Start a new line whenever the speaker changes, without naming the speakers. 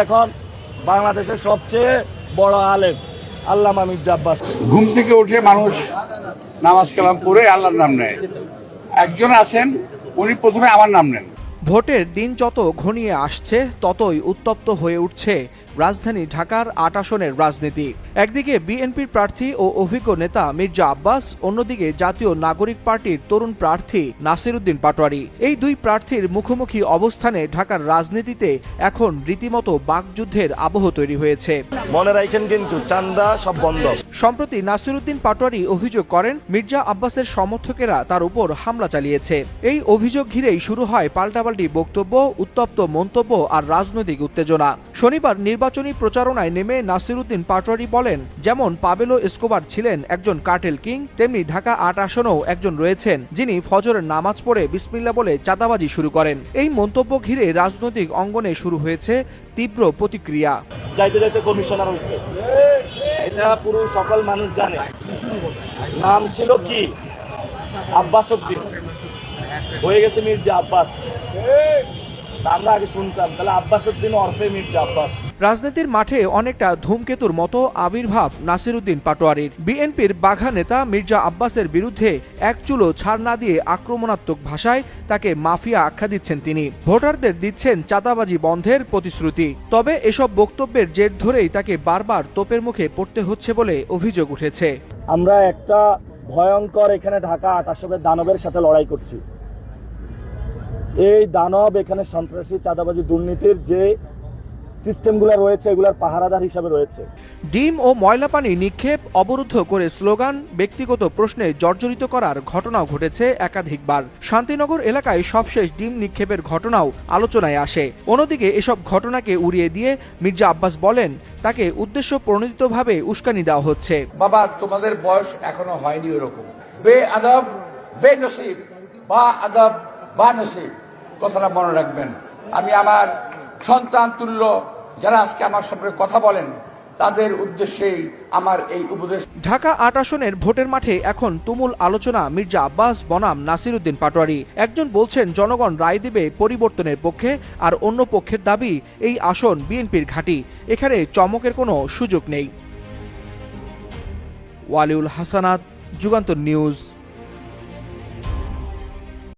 এখন বাংলাদেশের সবচেয়ে বড় আলেম আল্লামা মির্জা আব্বাস।
ঘুম থেকে উঠে মানুষ নামাজ কালাম করে আল্লাহর নাম নেয়। একজন আছেন উনি প্রথমে আমার নাম নেন।
ভোটের দিন যত ঘনিয়ে আসছে ততই উত্তপ্ত হয়ে উঠছে রাজধানী ঢাকার ৮ আসনের রাজনীতি। একদিকে বিএনপির প্রার্থী ও অভিজ্ঞ নেতা মির্জা আব্বাস, অন্যদিকে জাতীয় নাগরিক পার্টির তরুণ প্রার্থী নাসিরউদ্দিন পাটোয়ারি। এই দুই প্রার্থীর মুখোমুখি অবস্থানে ঢাকার রাজনীতিতে এখন রীতিমতো বাকযুদ্ধের আবহ তৈরি হয়েছে।
মনে রাখেন কিন্তু চান্দা সব বন্ধ।
সম্প্রতি নাসিরউদ্দিন পাটোয়ারি অভিযোগ করেন মির্জা আব্বাসের সমর্থকেরা তার উপর হামলা চালিয়েছে। এই অভিযোগ ঘিরেই শুরু হয় পাল্টাপাল্টি বক্তব্য, উত্তপ্ত মন্তব্য আর রাজনৈতিক উত্তেজনা। শনিবার নির্বাচনী প্রচারণায় নেমে নাসিরউদ্দিন পাটোয়ারি বলেন, যেমন পাবেলো এসকোবার ছিলেন একজন কার্টেল কিং, তেমনি ঢাকা ৮ আসনেও একজন রয়েছেন যিনি ফজরের নামাজ পড়ে বিসমিল্লাহ বলে চাঁদাবাজি শুরু করেন। এই মন্তব্য ঘিরে রাজনৈতিক অঙ্গনে শুরু হয়েছে তীব্র প্রতিক্রিয়া।
যাইতে যাইতে কমিশনার হয়েছে, এটা পুরো সকল মানুষ জানে। নাম ছিল কি? আব্বাস উদ্দিন, হয়ে গেছে মির্জা আব্বাস। আমরা আগে শুনতাম তাহলে আব্বাস উদ্দিন ওরফে মির্জা আব্বাস।
রাজনীতির মাঠে অনেকটা ধূমকেতুর মতো আবির্ভাব নাসিরউদ্দিন পাটোয়ারির। বিএনপির বাঘা নেতা মির্জা আব্বাসের বিরুদ্ধে এক চুলো ছাড় না দিয়ে আক্রমণাত্মক ভাষায় তাকে মাফিয়া আখ্যা দিচ্ছেন তিনি। ভোটারদের দিচ্ছেন চাঁদাবাজি বন্ধের প্রতিশ্রুতি। তবে এসব বক্তব্যের জের ধরেই তাকে বারবার তোপের মুখে পড়তে হচ্ছে বলে অভিযোগ উঠেছে।
আমরা একটা ভয়ঙ্কর এখানে ঢাকা ৮ আসনের দানবের সাথে লড়াই করছি। এই দানব এখানে সন্ত্রাসী, চাঁদাবাজি, দুর্নীতির যে সিস্টেমগুলো রয়েছে এগুলোর পাহারাদার হিসাবে রয়েছে।
ডিম ও ময়লা পানি নিক্ষেপ, অবরুদ্ধ করে স্লোগান, ব্যক্তিগত প্রশ্নে জর্জরিত করার ঘটনাও ঘটেছে একাধিকবার। শান্তিনগর এলাকায় সবশেষ ডিম নিক্ষেপের ঘটনাও আলোচনায় আসে। অন্যদিকে এসব ঘটনাকে উড়িয়ে দিয়ে মির্জা আব্বাস বলেন, তাকে উদ্দেশ্য প্রণোদিতভাবে উস্কানি দেওয়া হচ্ছে।
বাবা, তোমাদের বয়স এখনো হয়নি ওরকম। বে আদব বে নসিব, বা আদব বা নসিব, কথাটা মনে রাখবেন। আমি আমার সন্তান তুল্য যারা আজকে আমার সঙ্গে কথা বলেন তাদের উদ্দেশ্যেই আমার এই উপদেশ।
ঢাকা ৮ আসনের ভোটের মাঠে এখন তুমুল আলোচনা মির্জা আব্বাস বনাম নাসিরউদ্দিন পাটোয়ারি। একজন বলছেন জনগণ রায় দিবে পরিবর্তনের পক্ষে, আর অন্য পক্ষের দাবি এই আসন বিএনপির ঘাঁটি, এখানে চমকের কোনো সুযোগ নেই। ওয়ালিউল হাসানাত, যুগান্তর নিউজ।